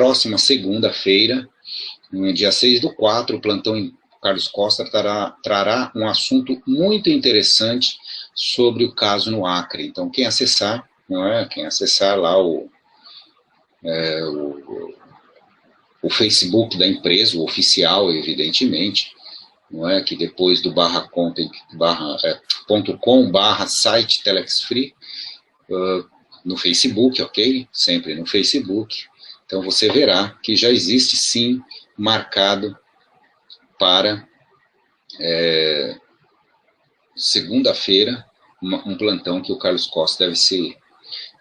próxima segunda-feira, no dia 6/4, o plantão em Carlos Costa trará um assunto muito interessante sobre o caso no Acre. Então, quem acessar, não é? Quem acessar lá o Facebook da empresa, o oficial, evidentemente, não é? Que depois do .com/site Telex Free, no Facebook, ok? Sempre no Facebook. Então você verá que já existe sim marcado para segunda-feira um plantão que o Carlos Costa deve se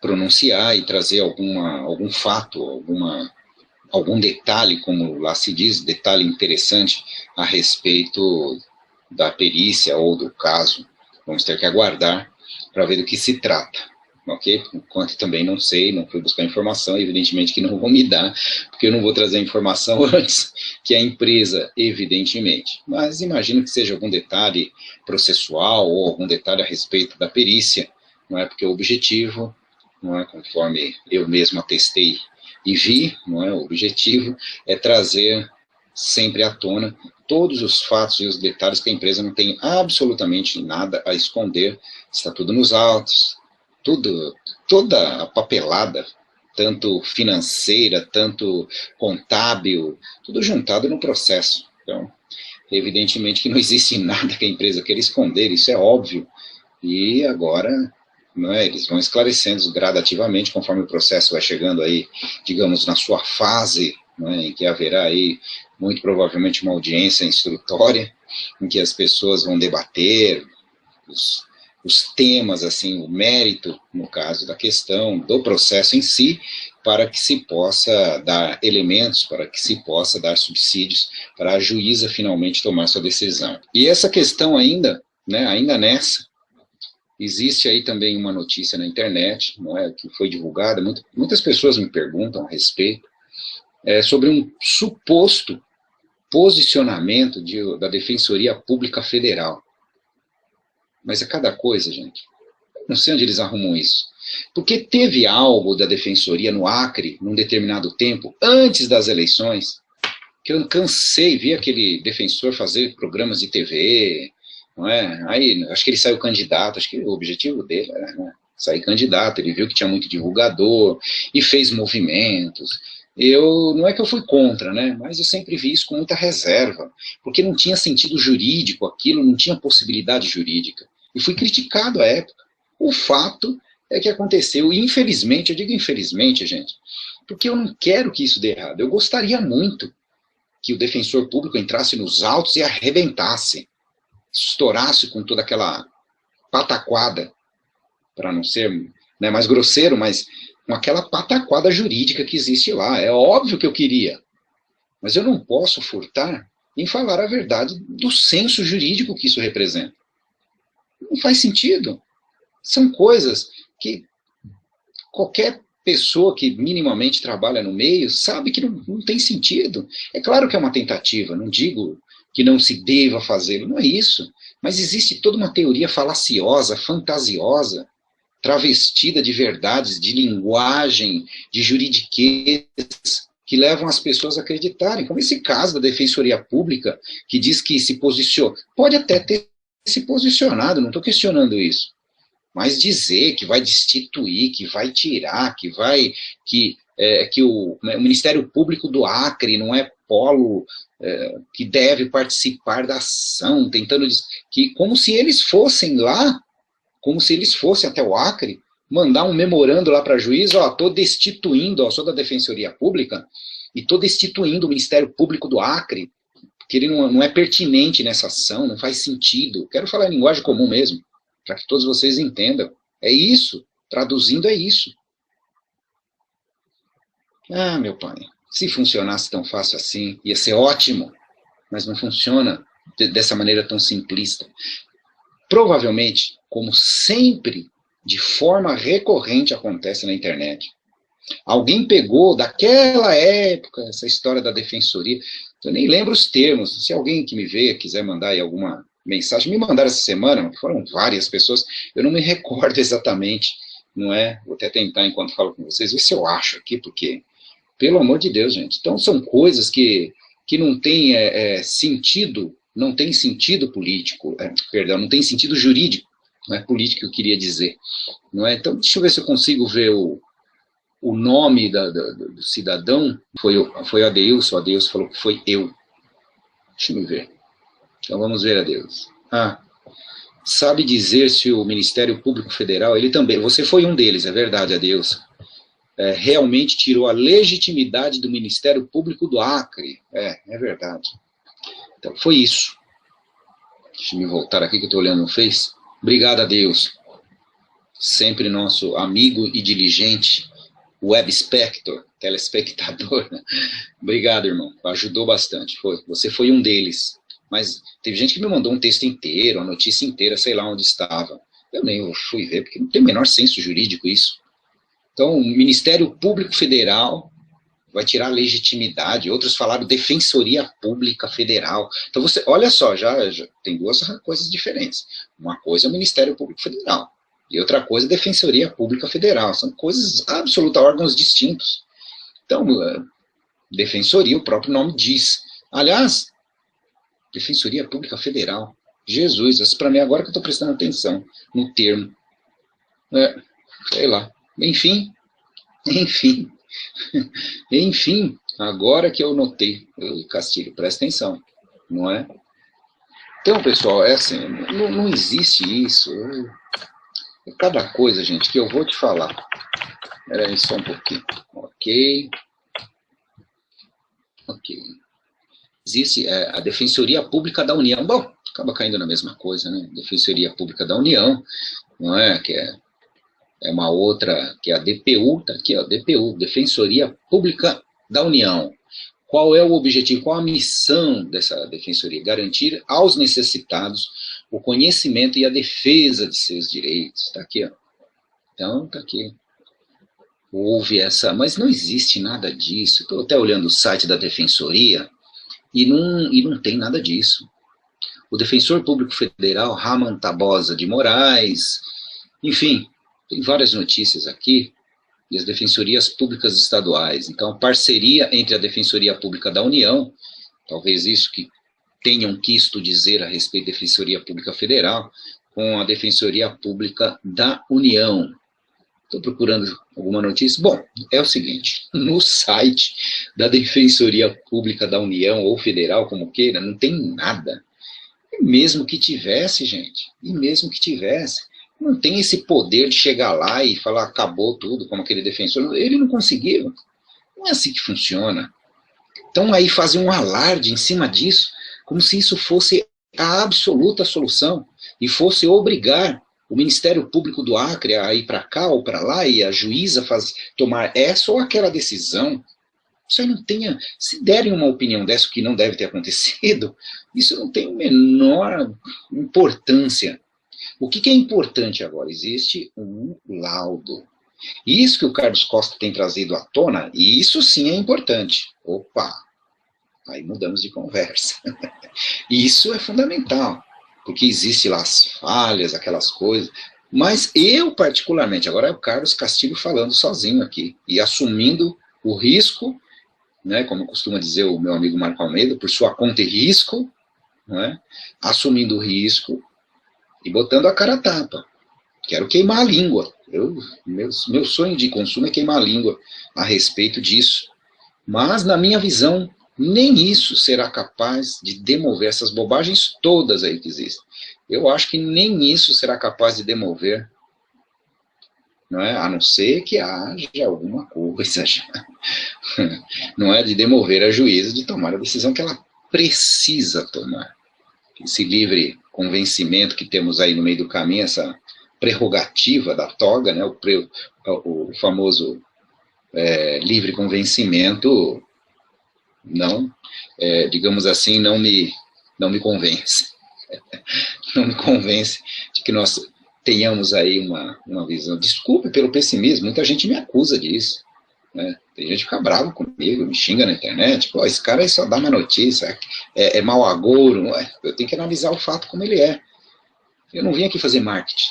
pronunciar e trazer algum fato, algum detalhe, como lá se diz, detalhe interessante a respeito da perícia ou do caso. Vamos ter que aguardar para ver do que se trata, ok? Enquanto também não sei, não fui buscar informação, evidentemente que não vou me dar, porque eu não vou trazer a informação antes que a empresa, evidentemente. Mas imagino que seja algum detalhe processual ou algum detalhe a respeito da perícia, não é? Porque o objetivo, não é, conforme eu mesmo atestei e vi, não é, o objetivo é trazer sempre à tona todos os fatos e os detalhes que a empresa não tem absolutamente nada a esconder, está tudo nos autos, toda a papelada, tanto financeira, tanto contábil, tudo juntado no processo. Então, evidentemente que não existe nada que a empresa queira esconder, isso é óbvio, e agora, não é, eles vão esclarecendo gradativamente, conforme o processo vai chegando aí, digamos, na sua fase, não é, em que haverá aí, muito provavelmente, uma audiência instrutória, em que as pessoas vão debater os temas, assim, o mérito, no caso da questão, do processo em si, para que se possa dar elementos, para que se possa dar subsídios, para a juíza finalmente tomar sua decisão. E essa questão ainda, né, ainda nessa, existe aí também uma notícia na internet, não é, que foi divulgada, muitas pessoas me perguntam a respeito, sobre um suposto posicionamento da Defensoria Pública Federal. Mas é cada coisa, gente. Não sei onde eles arrumam isso. Porque teve algo da Defensoria no Acre, num determinado tempo, antes das eleições, que eu cansei, vi aquele defensor fazer programas de TV, não é? Aí, acho que ele saiu candidato, acho que o objetivo dele era, né, sair candidato, ele viu que tinha muito divulgador, e fez movimentos. Não é que eu fui contra, né, mas eu sempre vi isso com muita reserva, porque não tinha sentido jurídico aquilo, não tinha possibilidade jurídica, e fui criticado à época. O fato é que aconteceu, e infelizmente, eu digo infelizmente, gente, porque eu não quero que isso dê errado, eu gostaria muito que o defensor público entrasse nos autos e arrebentasse, estourasse com toda aquela pataquada, para não ser, né, mais grosseiro, mas com aquela pataquada jurídica que existe lá. É óbvio que eu queria, mas eu não posso furtar em falar a verdade do senso jurídico que isso representa. Não faz sentido. São coisas que qualquer pessoa que minimamente trabalha no meio sabe que não tem sentido. É claro que é uma tentativa, não digo que não se deva fazê-lo, não é isso. Mas existe toda uma teoria falaciosa, fantasiosa, travestida de verdades, de linguagem, de juridiquês, que levam as pessoas a acreditarem. Como esse caso da Defensoria Pública, que diz que se posicionou. Pode até ter se posicionado, não estou questionando isso. Mas dizer que vai destituir, que vai tirar, que o Ministério Público do Acre não é polo que deve participar da ação, tentando que como se eles fossem lá, como se eles fossem até o Acre, mandar um memorando lá para a juiz, estou destituindo, sou da Defensoria Pública, e estou destituindo o Ministério Público do Acre, porque ele não é pertinente nessa ação, não faz sentido. Quero falar em linguagem comum mesmo, para que todos vocês entendam. É isso, traduzindo é isso. Ah, meu pai, se funcionasse tão fácil assim, ia ser ótimo, mas não funciona dessa maneira tão simplista. Provavelmente, como sempre, de forma recorrente acontece na internet, alguém pegou daquela época essa história da defensoria, eu nem lembro os termos, se alguém que me vê quiser mandar aí alguma mensagem, me mandaram essa semana, foram várias pessoas, eu não me recordo exatamente, não é? Vou até tentar, enquanto falo com vocês, ver se eu acho aqui, porque Pelo amor de Deus, gente. Então, são coisas que não têm sentido, não tem sentido político, perdão, não tem sentido jurídico, não é político que eu queria dizer. Não é? Então, deixa eu ver se eu consigo ver o nome do cidadão. Foi o Adeilson. O Adeilson falou que foi eu. Deixa eu ver. Então, vamos ver, Adeilson. Sabe dizer se o Ministério Público Federal, ele também, você foi um deles, é verdade, Adeilson, realmente tirou a legitimidade do Ministério Público do Acre. É verdade. Então, foi isso. Deixa eu me voltar aqui que eu estou olhando no Face. Obrigado a Deus. Sempre nosso amigo e diligente web spectator, telespectador. Obrigado, irmão. Ajudou bastante. Você foi um deles. Mas teve gente que me mandou um texto inteiro, a notícia inteira, sei lá onde estava. Eu nem fui ver, porque não tem o menor senso jurídico isso. Então, o Ministério Público Federal vai tirar a legitimidade. Outros falaram Defensoria Pública Federal. Então, você, olha só, já tem duas coisas diferentes. Uma coisa é o Ministério Público Federal, e outra coisa é a Defensoria Pública Federal. São coisas absolutas, órgãos distintos. Então, Defensoria, o próprio nome diz. Aliás, Defensoria Pública Federal. Jesus, isso para mim agora que eu estou prestando atenção no termo. Sei lá. Enfim, agora que eu notei, Castilho, presta atenção, não é? Então, pessoal, assim, não existe isso. Cada coisa, gente, que eu vou te falar. Espera aí só um pouquinho. Ok. Existe a Defensoria Pública da União. Bom, acaba caindo na mesma coisa, né? Defensoria Pública da União, não é? Que é uma outra, que é a DPU, tá aqui, ó, DPU, Defensoria Pública da União. Qual é o objetivo, qual a missão dessa defensoria? Garantir aos necessitados o conhecimento e a defesa de seus direitos. Está aqui, ó. Então, está aqui. Houve essa, mas não existe nada disso. Estou até olhando o site da defensoria e não tem nada disso. O defensor público federal, Raman Tabosa de Moraes, enfim, tem várias notícias aqui, e as defensorias públicas estaduais. Então, parceria entre a Defensoria Pública da União, talvez isso que tenham quisto dizer a respeito da Defensoria Pública Federal, com a Defensoria Pública da União. Estou procurando alguma notícia. Bom, é o seguinte, no site da Defensoria Pública da União, ou federal, como queira, não tem nada. E mesmo que tivesse, gente, não tem esse poder de chegar lá e falar, acabou tudo, como aquele defensor. Ele não conseguiu. Não é assim que funciona. Então, aí fazem um alarde em cima disso, como se isso fosse a absoluta solução, e fosse obrigar o Ministério Público do Acre a ir para cá ou para lá, e a juíza tomar essa ou aquela decisão. Isso aí não tenha... Se derem uma opinião dessa, que não deve ter acontecido, isso não tem a menor importância. O que é importante agora? Existe um laudo. Isso que o Carlos Costa tem trazido à tona, isso sim é importante. Opa, aí mudamos de conversa. Isso é fundamental, porque existe lá as falhas, aquelas coisas, mas eu particularmente, agora é o Carlos Castilho falando sozinho aqui, e assumindo o risco, né, como costuma dizer o meu amigo Marco Almeida, por sua conta e risco, né, assumindo o risco, e botando a cara a tapa. Quero queimar a língua. Meu sonho de consumo é queimar a língua a respeito disso. Mas, na minha visão, nem isso será capaz de demover essas bobagens todas aí que existem. Eu acho que nem isso será capaz de demover, não é? A não ser que haja alguma coisa já. Não é de demover a juíza de tomar a decisão que ela precisa tomar. Esse livre convencimento que temos aí no meio do caminho, essa prerrogativa da toga, né, o famoso livre convencimento, não, digamos assim, não me convence. Não me convence de que nós tenhamos aí uma visão. Desculpe pelo pessimismo, muita gente me acusa disso. Né? Tem gente que fica bravo comigo, me xinga na internet, pô, esse cara aí só dá uma notícia, é mau agouro. Eu tenho que analisar o fato como ele é. Eu não vim aqui fazer marketing,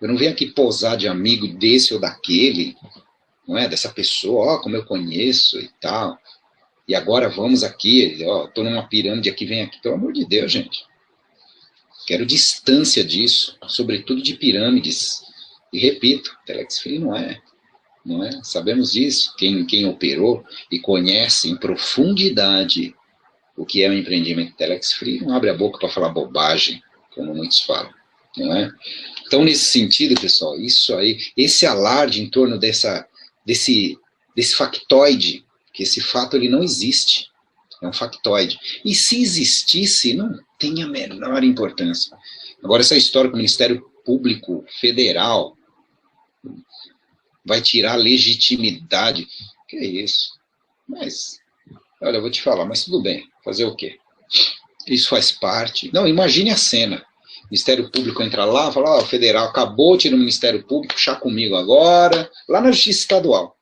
eu não vim aqui posar de amigo desse ou daquele, não é? Dessa pessoa, ó, como eu conheço e tal. E agora vamos aqui, ó, tô numa pirâmide aqui, vem aqui. Pelo amor de Deus, gente. Quero distância disso, sobretudo de pirâmides. E repito, Telex Free não é. Não é? Sabemos disso. Quem operou e conhece em profundidade o que é o empreendimento Telex Free não abre a boca para falar bobagem, como muitos falam. Não é? Então, nesse sentido, pessoal, isso aí, esse alarde em torno desse factoide, que esse fato ele não existe, é um factoide. E se existisse, não tem a menor importância. Agora, essa história com o Ministério Público Federal vai tirar a legitimidade, que é isso? Mas, olha, eu vou te falar, mas tudo bem, fazer o quê? Isso faz parte. Não, imagine a cena. O Ministério Público entra lá, fala, ó, o federal acabou, tira o Ministério Público, chá comigo agora, lá na Justiça Estadual.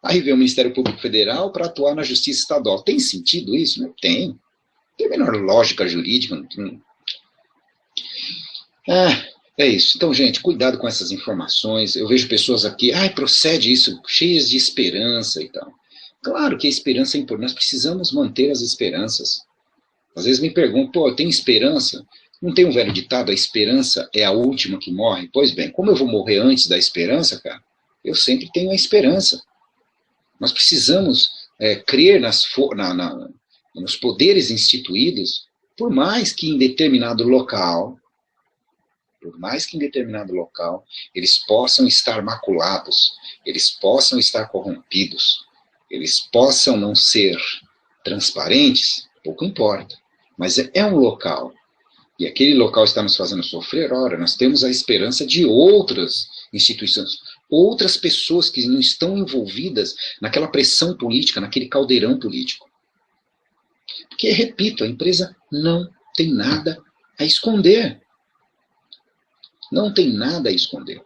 Aí vem o Ministério Público Federal para atuar na Justiça Estadual. Tem sentido isso? Não tem. Não tem a menor lógica jurídica. Não tem... É isso. Então, gente, cuidado com essas informações. Eu vejo pessoas aqui, procede isso, cheias de esperança e tal. Claro que a esperança é importante, nós precisamos manter as esperanças. Às vezes me perguntam, pô, tem esperança? Não tem um velho ditado, a esperança é a última que morre? Pois bem, como eu vou morrer antes da esperança, cara? Eu sempre tenho a esperança. Nós precisamos crer nos poderes instituídos, por mais que em determinado local, eles possam estar maculados, eles possam estar corrompidos, eles possam não ser transparentes, pouco importa. Mas é um local, e aquele local está nos fazendo sofrer, ora, nós temos a esperança de outras instituições, outras pessoas que não estão envolvidas naquela pressão política, naquele caldeirão político. Porque, repito, a empresa não tem nada a esconder. Não tem nada a esconder.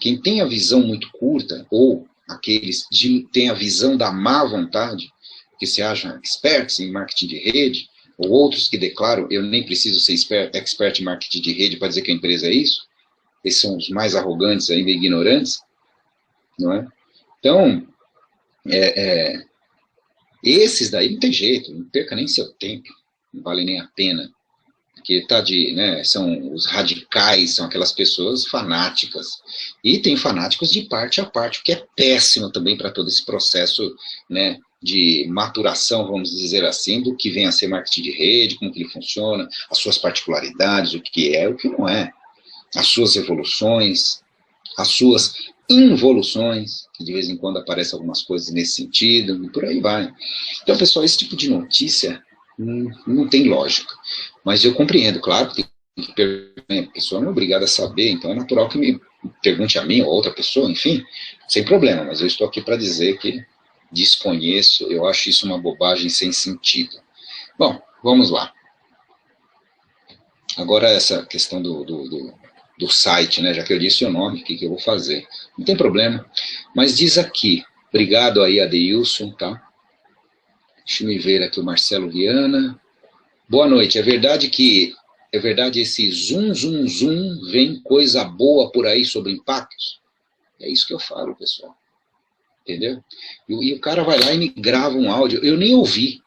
Quem tem a visão muito curta, ou aqueles que têm a visão da má vontade, que se acham experts em marketing de rede, ou outros que declaram, eu nem preciso ser expert em marketing de rede para dizer que a empresa é isso, esses são os mais arrogantes, ainda ignorantes, não é? Então, esses daí não tem jeito, não perca nem seu tempo, não vale nem a pena, porque são os radicais, são aquelas pessoas fanáticas, e tem fanáticos de parte a parte, o que é péssimo também para todo esse processo, né, de maturação, vamos dizer assim, do que vem a ser marketing de rede, como que ele funciona, as suas particularidades, o que é, o que não é, as suas evoluções, as suas involuções, que de vez em quando aparecem algumas coisas nesse sentido, e por aí vai. Então, pessoal, esse tipo de notícia não tem lógica. Mas eu compreendo, claro, que a pessoa não é obrigada a saber, então é natural que me pergunte a mim ou a outra pessoa, enfim, sem problema, mas eu estou aqui para dizer que desconheço, eu acho isso uma bobagem sem sentido. Bom, vamos lá. Agora essa questão do site, né, já que eu disse o nome, o que eu vou fazer? Não tem problema, mas diz aqui, obrigado aí, Adeilson, tá? Deixa eu ver aqui o Marcelo Viana. Boa noite, é verdade esse zoom, vem coisa boa por aí sobre impactos? É isso que eu falo, pessoal. Entendeu? E o cara vai lá e me grava um áudio, eu nem ouvi.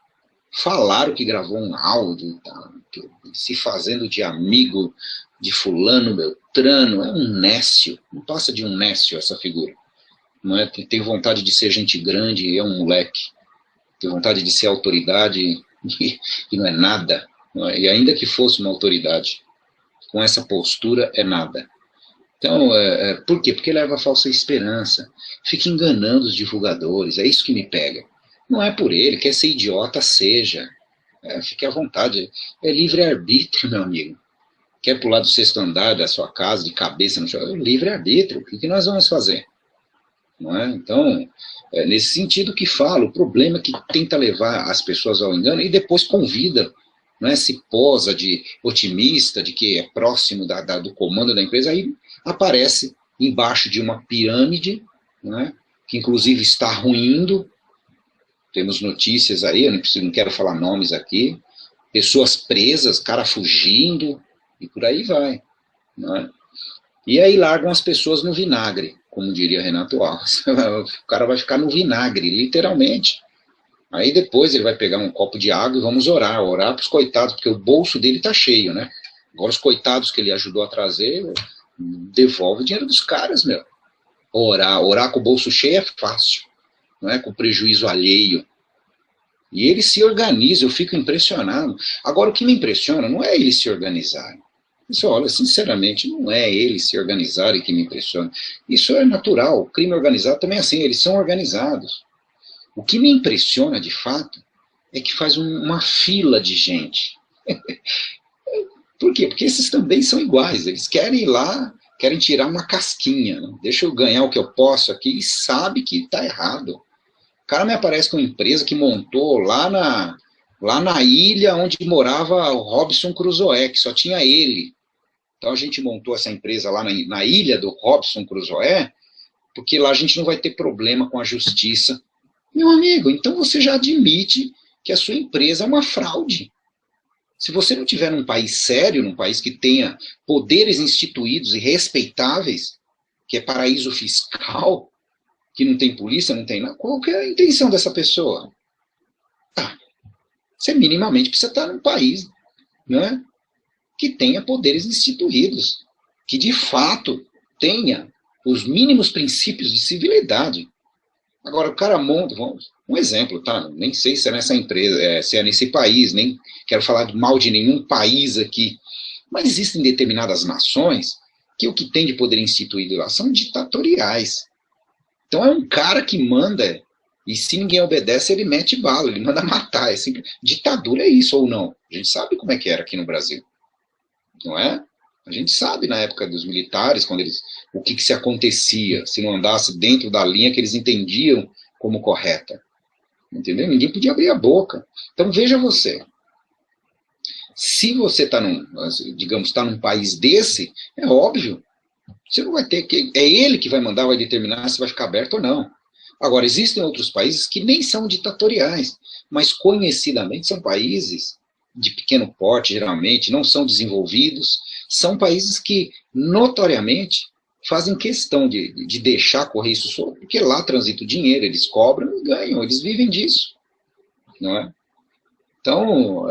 Falaram que gravou um áudio, tá? Se fazendo de amigo de fulano, beltrano, é um nécio, não passa de um nécio essa figura. Não é? Tem vontade de ser gente grande, é um moleque. Tem vontade de ser autoridade e não é nada. Não é? E ainda que fosse uma autoridade, com essa postura é nada. Então, por quê? Porque leva a falsa esperança, fica enganando os divulgadores, é isso que me pega. Não é por ele, quer ser idiota, seja. Fique à vontade, é livre-arbítrio, meu amigo. Quer pular do sexto andar da sua casa, de cabeça no chão, é livre-arbítrio, o que nós vamos fazer? Não é? Então, nesse sentido que falo, o problema é que tenta levar as pessoas ao engano e depois convida, não é? Se posa de otimista, de que é próximo do comando da empresa, aí aparece embaixo de uma pirâmide, não é? Que inclusive está ruindo, temos notícias aí, eu não quero falar nomes aqui, pessoas presas, cara fugindo, e por aí vai, não é? E aí largam as pessoas no vinagre, como diria Renato Alves. O cara vai ficar no vinagre, literalmente. Aí depois ele vai pegar um copo de água e vamos orar para os coitados, porque o bolso dele está cheio, né? Agora os coitados que ele ajudou a trazer, devolve o dinheiro dos caras, meu. Orar com o bolso cheio é fácil, não é com prejuízo alheio. E eles se organizam, eu fico impressionado. Agora, o que me impressiona não é eles se organizarem. Isso, olha, sinceramente, não é eles se organizarem que me impressiona. Isso é natural. O crime organizado também é assim, eles são organizados. O que me impressiona, de fato, é que faz uma fila de gente. Por quê? Porque esses também são iguais. Eles querem ir lá, querem tirar uma casquinha. Né? Deixa eu ganhar o que eu posso aqui e sabe que está errado. O cara me aparece com uma empresa que montou lá na ilha onde morava o Robinson Crusoe, que só tinha ele. Então a gente montou essa empresa lá na ilha do Robinson Crusoe, porque lá a gente não vai ter problema com a justiça. Meu amigo, então você já admite que a sua empresa é uma fraude. Se você não tiver num país sério, num país que tenha poderes instituídos e respeitáveis, que é paraíso fiscal, que não tem polícia, não tem nada, qual que é a intenção dessa pessoa? Você minimamente precisa estar num país, né, que tenha poderes instituídos, que de fato tenha os mínimos princípios de civilidade. Agora, o cara monta, um exemplo, tá? Nem sei se é nessa empresa, se é nesse país, nem quero falar mal de nenhum país aqui, mas existem determinadas nações que o que tem de poder instituído lá são ditatoriais. Então é um cara que manda, e se ninguém obedece, ele mete bala, ele manda matar. É simples. Ditadura é isso ou não? A gente sabe como é que era aqui no Brasil, não é? A gente sabe na época dos militares, quando o que se acontecia, se não andasse dentro da linha que eles entendiam como correta. Entendeu? Ninguém podia abrir a boca. Então veja você, se você está digamos, está num país desse, é óbvio, você não vai ter que, é ele que vai mandar, vai determinar se vai ficar aberto ou não. Agora, existem outros países que nem são ditatoriais, mas conhecidamente são países de pequeno porte, geralmente, não são desenvolvidos, são países que, notoriamente, fazem questão de deixar correr isso solto, porque lá transita o dinheiro, eles cobram e ganham, eles vivem disso, não é? Então,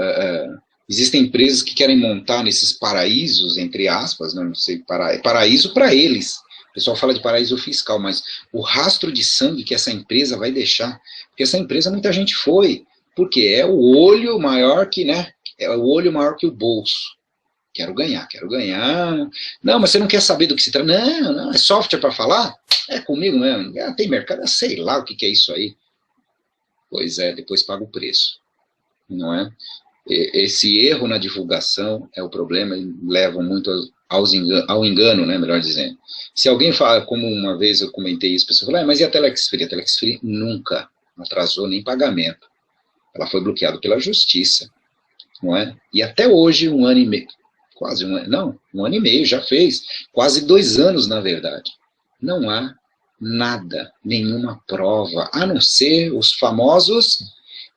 existem empresas que querem montar nesses paraísos, entre aspas, não sei, paraíso para eles. O pessoal fala de paraíso fiscal, mas o rastro de sangue que essa empresa vai deixar, porque essa empresa muita gente foi, porque é o olho maior que, né? É o olho maior que o bolso. Quero ganhar, quero ganhar. Não, mas você não quer saber do que se trata? Não, não, é software para falar? É comigo mesmo. Tem mercado, sei lá o que é isso aí. Pois é, depois paga o preço. Não é? Esse erro na divulgação é o problema e leva muito ao engano, né, melhor dizendo. Se alguém fala, como uma vez eu comentei isso, a pessoa fala, mas e a Telex Free? A Telex Free nunca atrasou nem pagamento. Ela foi bloqueada pela justiça, não é? E até hoje, um ano e meio, quase um ano, não, um ano e meio já fez, quase 2 anos, na verdade. Não há nada, nenhuma prova, a não ser os famosos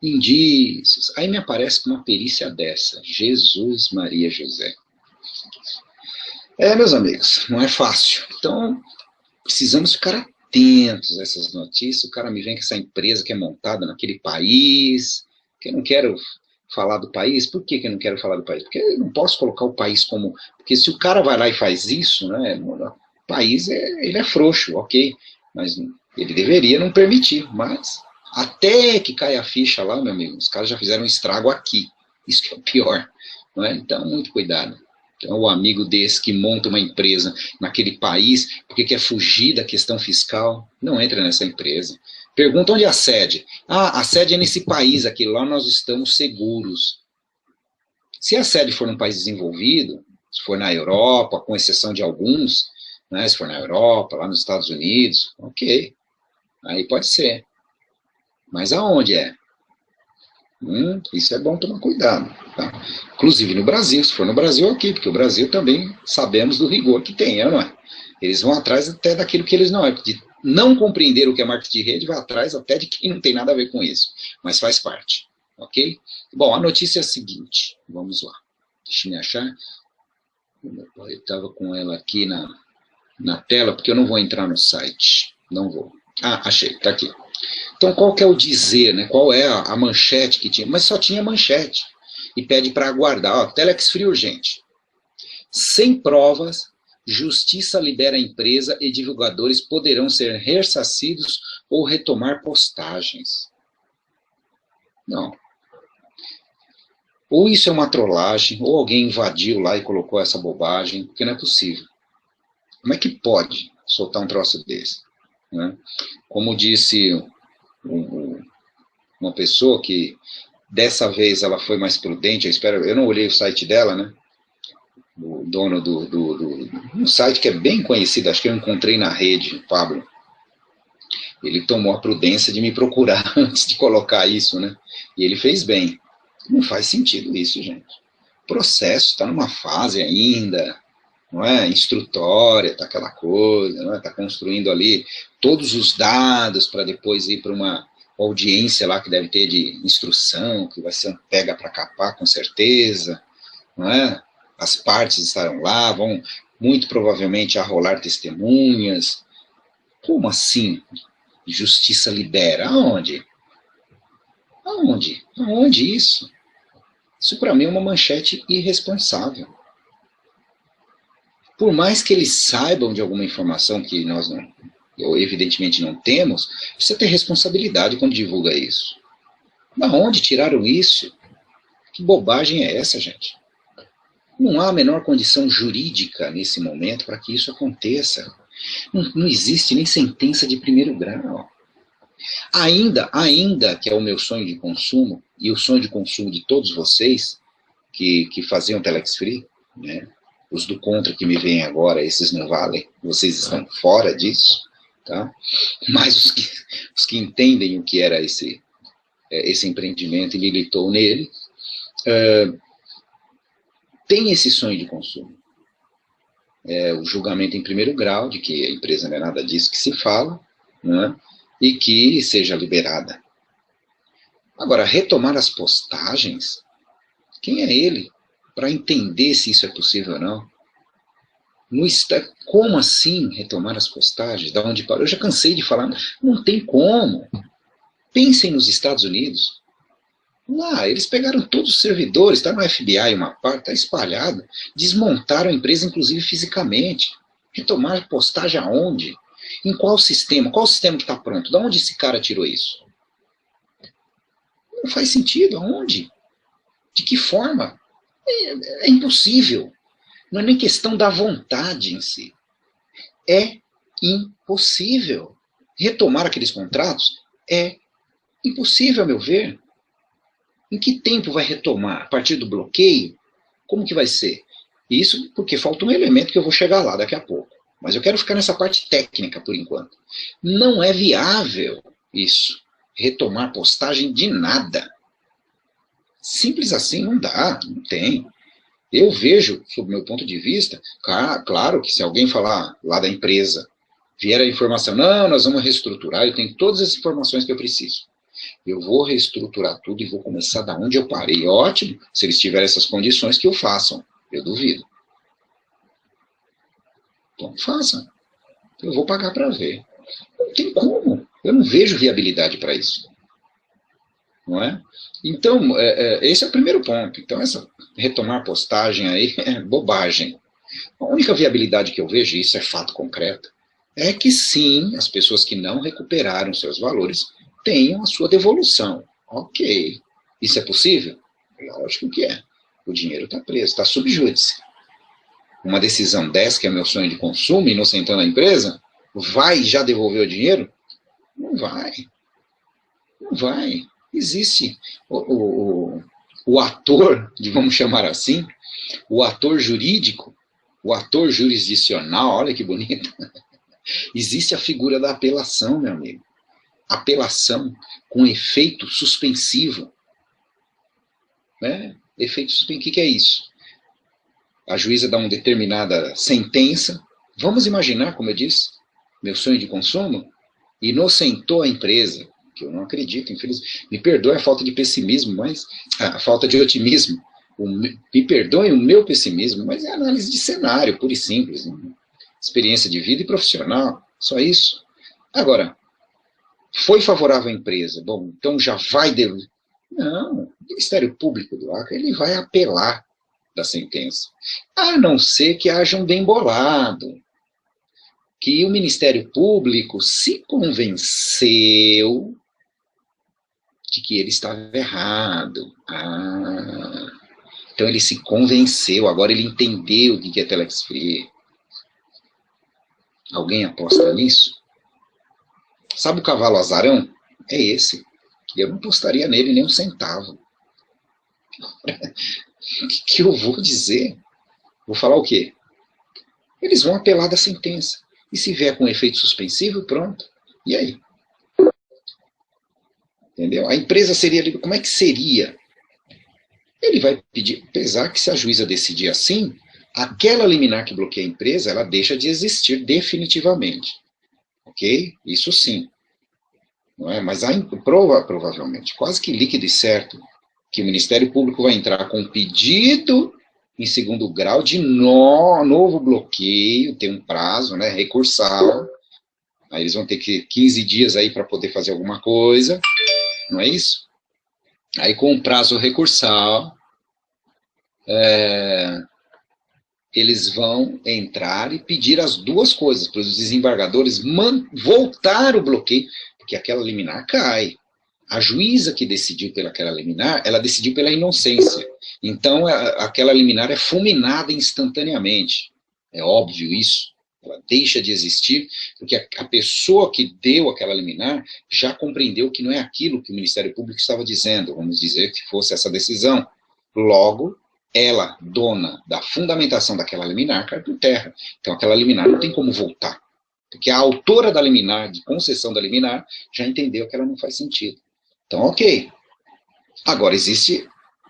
indícios. Aí me aparece uma perícia dessa. Jesus, Maria, José. Meus amigos, não é fácil. Então, precisamos ficar atentos a essas notícias. O cara me vem com essa empresa que é montada naquele país, que eu não quero falar do país. Por que eu não quero falar do país? Porque eu não posso colocar o país como... Porque se o cara vai lá e faz isso, né, o país ele é frouxo, ok, mas ele deveria não permitir, mas até que caia a ficha lá, meu amigo, os caras já fizeram um estrago aqui, isso que é o pior, não é? Então, muito cuidado. Então, o amigo desse que monta uma empresa naquele país, porque quer fugir da questão fiscal, não entra nessa empresa. Pergunta onde é a sede. A sede é nesse país aqui, lá nós estamos seguros. Se a sede for num país desenvolvido, se for na Europa, com exceção de alguns, né, se for na Europa, lá nos Estados Unidos, ok, aí pode ser. Mas aonde é? Isso é bom tomar cuidado. Tá? Inclusive no Brasil, se for no Brasil, ok, porque o Brasil também sabemos do rigor que tem, não é? Eles vão atrás até daquilo que eles não é. De não compreender o que é marketing de rede, vai atrás até de quem não tem nada a ver com isso. Mas faz parte, ok? Bom, a notícia é a seguinte, vamos lá. Deixa eu me achar. Eu estava com ela aqui na tela, porque eu não vou entrar no site. Não vou. Ah, achei, está aqui. Então, qual que é o dizer, né? Qual é a manchete que tinha? Mas só tinha manchete. E pede para aguardar. Ó, Telex Free urgente. Sem provas, justiça libera a empresa e divulgadores poderão ser ressarcidos ou retomar postagens. Não. Ou isso é uma trollagem, ou alguém invadiu lá e colocou essa bobagem, porque não é possível. Como é que pode soltar um troço desse? Né? Como disse uma pessoa que dessa vez ela foi mais prudente, eu não olhei o site dela, né? O dono um site que é bem conhecido, acho que eu encontrei na rede, Pablo. Ele tomou a prudência de me procurar antes de colocar isso, né? E ele fez bem. Não faz sentido isso, gente. O processo está numa fase ainda, não é? Instrutória, está aquela coisa, não é? Está construindo ali todos os dados para depois ir para uma audiência lá que deve ter de instrução, que vai ser um pega para capar, com certeza, não é? As partes estarão lá, vão muito provavelmente arrolar testemunhas. Como assim? Justiça libera? Aonde? Aonde? Aonde isso? Isso para mim é uma manchete irresponsável. Por mais que eles saibam de alguma informação que nós não, evidentemente não temos, precisa ter responsabilidade quando divulga isso. Da onde tiraram isso? Que bobagem é essa, gente? Não há a menor condição jurídica nesse momento para que isso aconteça. Não existe nem sentença de primeiro grau. Ainda que é o meu sonho de consumo, e o sonho de consumo de todos vocês que faziam Telex Free, né? Os do contra que me veem agora, esses não valem, vocês estão fora disso, tá? Mas os que entendem o que era esse empreendimento e militou nele, tem esse sonho de consumo. O julgamento em primeiro grau, de que a empresa não é nada disso que se fala, né? E que seja liberada. Agora, retomar as postagens, quem é ele para entender se isso é possível ou não? Como assim retomar as postagens? Da onde parou? Eu já cansei de falar, não tem como. Pensem nos Estados Unidos. Lá, eles pegaram todos os servidores, está no FBI uma parte, está espalhado, desmontaram a empresa, inclusive fisicamente. Retomar postagem aonde? Em qual sistema? Qual sistema que está pronto? De onde esse cara tirou isso? Não faz sentido. Aonde? De que forma? É impossível. Não é nem questão da vontade em si. É impossível. Retomar aqueles contratos é impossível, a meu ver. Em que tempo vai retomar? A partir do bloqueio? Como que vai ser? Isso porque falta um elemento que eu vou chegar lá daqui a pouco. Mas eu quero ficar nessa parte técnica por enquanto. Não é viável isso. Retomar postagem de nada. Simples assim não dá, não tem. Eu vejo, sob meu ponto de vista, claro que se alguém falar lá da empresa, vier a informação, não, nós vamos reestruturar, eu tenho todas as informações que eu preciso. Eu vou reestruturar tudo e vou começar da onde eu parei. Ótimo, se eles tiverem essas condições, que o façam. Eu duvido. Então, façam. Eu vou pagar para ver. Não tem como. Eu não vejo viabilidade para isso. Não é? Então, esse é o primeiro ponto. Então, essa retomar postagem aí é bobagem. A única viabilidade que eu vejo, e isso é fato concreto, é que sim, as pessoas que não recuperaram seus valores tenham a sua devolução. Ok. Isso é possível? Lógico que é. O dinheiro está preso, está sob júdice. Uma decisão dessa, que é meu sonho de consumo, inocentando a empresa, vai já devolver o dinheiro? Não vai. Não vai. Existe o ator, vamos chamar assim, o ator jurídico, o ator jurisdicional, olha que bonito. Existe a figura da apelação, meu amigo. Apelação com efeito suspensivo. Né? Efeito suspensivo, o que é isso? A juíza dá uma determinada sentença. Vamos imaginar, como eu disse, meu sonho de consumo, inocentou a empresa, que eu não acredito, infelizmente. Me perdoe a falta de pessimismo, mas a falta de otimismo. Me perdoe o meu pessimismo, mas é análise de cenário, pura e simples. Né? experiência de vida e profissional, só isso. Agora, foi favorável à empresa, bom, então já vai... Não, o Ministério Público do Acre, ele vai apelar da sentença, a não ser que haja um bem bolado, que o Ministério Público se convenceu de que ele estava errado. Então ele se convenceu, agora ele entendeu o que é Telex Free. Alguém aposta nisso? Sabe o cavalo azarão? É esse. Eu não apostaria nele nem um centavo. O que eu vou dizer? Vou falar o quê? Eles vão apelar da sentença. E se vier com efeito suspensivo, pronto. E aí? Entendeu? A empresa seria... Como é que seria? Ele vai pedir... Apesar que se a juíza decidir assim, aquela liminar que bloqueia a empresa, ela deixa de existir definitivamente. Ok? Isso sim. Não é? Mas provavelmente, quase que líquido e certo, que o Ministério Público vai entrar com um pedido em segundo grau de novo bloqueio, tem um prazo, né, recursal, aí eles vão ter 15 dias aí para poder fazer alguma coisa, não é isso? Aí com o prazo recursal, eles vão entrar e pedir as duas coisas, para os desembargadores voltar o bloqueio, porque aquela liminar cai. A juíza que decidiu pelaquela liminar, ela decidiu pela inocência. Então, aquela liminar é fulminada instantaneamente. É óbvio isso. Ela deixa de existir, porque a pessoa que deu aquela liminar já compreendeu que não é aquilo que o Ministério Público estava dizendo, vamos dizer que fosse essa decisão. Logo, ela, dona da fundamentação daquela liminar, cai por terra. Então, aquela liminar não tem como voltar. Porque a autora da liminar, de concessão da liminar, já entendeu que ela não faz sentido. Então, ok. Agora, existe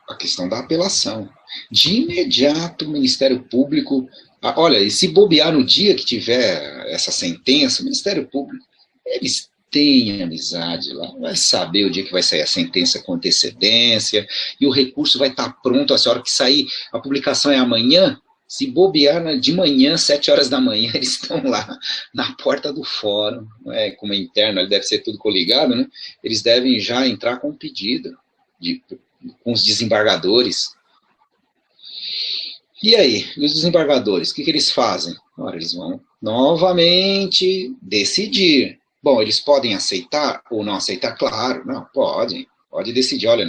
a questão da apelação. De imediato, o Ministério Público... Olha, e se bobear no dia que tiver essa sentença, o Ministério Público, eles têm amizade lá, vai saber o dia que vai sair a sentença com antecedência, e o recurso vai estar pronto, a hora que sair, a publicação é amanhã, se bobear de manhã, 7 horas da manhã, eles estão lá na porta do fórum, como é interno, deve ser tudo coligado, né? Eles devem já entrar com um pedido, com os desembargadores. E aí, os desembargadores, o que eles fazem? Ora, eles vão novamente decidir. Bom, eles podem aceitar ou não aceitar? Claro, não, podem. Pode decidir, olha,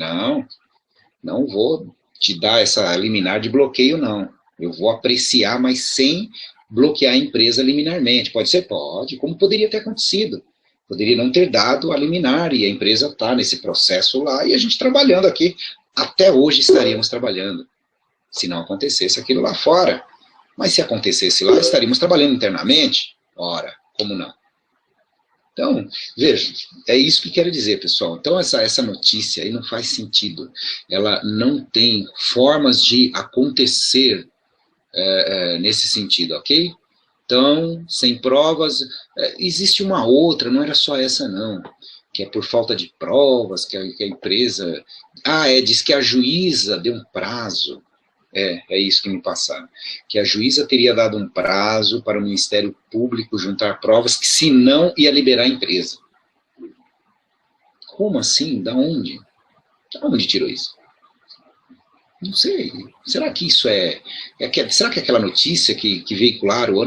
não vou te dar essa liminar de bloqueio, não. Eu vou apreciar, mas sem bloquear a empresa liminarmente. Pode ser? Pode. Como poderia ter acontecido? Poderia não ter dado a liminar e a empresa está nesse processo lá e a gente trabalhando aqui. Até hoje estaríamos trabalhando, se não acontecesse aquilo lá fora. Mas se acontecesse lá, estaríamos trabalhando internamente? Ora, como não? Então, veja, é isso que quero dizer, pessoal. Então, essa notícia aí não faz sentido. Ela não tem formas de acontecer nesse sentido, ok? Então, sem provas, existe uma outra, não era só essa não, que é por falta de provas, que a empresa... diz que a juíza deu um prazo, é isso que me passaram, que a juíza teria dado um prazo para o Ministério Público juntar provas, que senão ia liberar a empresa. Como assim? Da onde? Da onde tirou isso? Não sei. Será que isso será que aquela notícia que veicularam o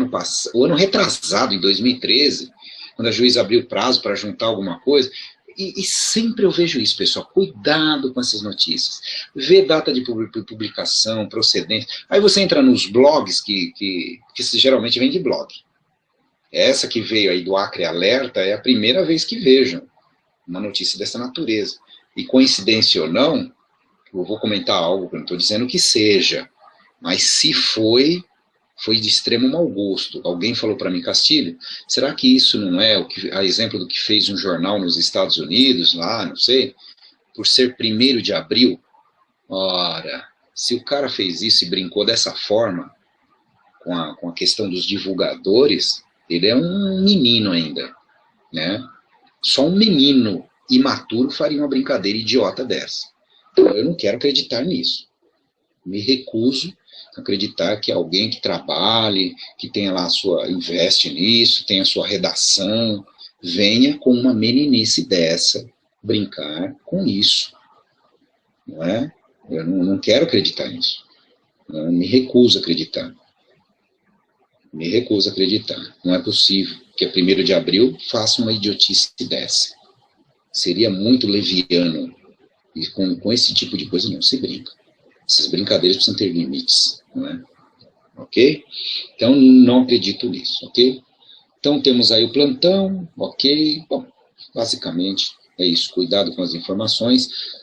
ano retrasado, em 2013, quando a juíza abriu prazo para juntar alguma coisa? E sempre eu vejo isso, pessoal. Cuidado com essas notícias. Vê data de publicação, procedência. Aí você entra nos blogs, que geralmente vem de blog. Essa que veio aí do Acre Alerta é a primeira vez que vejo uma notícia dessa natureza. E coincidência ou não, eu vou comentar algo que eu não estou dizendo que seja, mas se foi de extremo mau gosto. Alguém falou para mim, Castilho, será que isso não é a exemplo do que fez um jornal nos Estados Unidos, lá, não sei, por ser 1º de abril? Ora, se o cara fez isso e brincou dessa forma, com a questão dos divulgadores, ele é um menino ainda, né? Só um menino imaturo faria uma brincadeira idiota dessa. Eu não quero acreditar nisso. Me recuso Acreditar que alguém que trabalhe, que tenha lá a sua, investe nisso, tenha a sua redação, venha com uma meninice dessa brincar com isso, não é? Eu não quero acreditar nisso. Eu me recuso a acreditar. Me recuso a acreditar. Não é possível que a 1º de abril faça uma idiotice dessa. Seria muito leviano. E com esse tipo de coisa não se brinca. Essas brincadeiras precisam ter limites, não é? Ok? Então, não acredito nisso, ok? Então, temos aí o plantão, ok? Bom, basicamente é isso. Cuidado com as informações.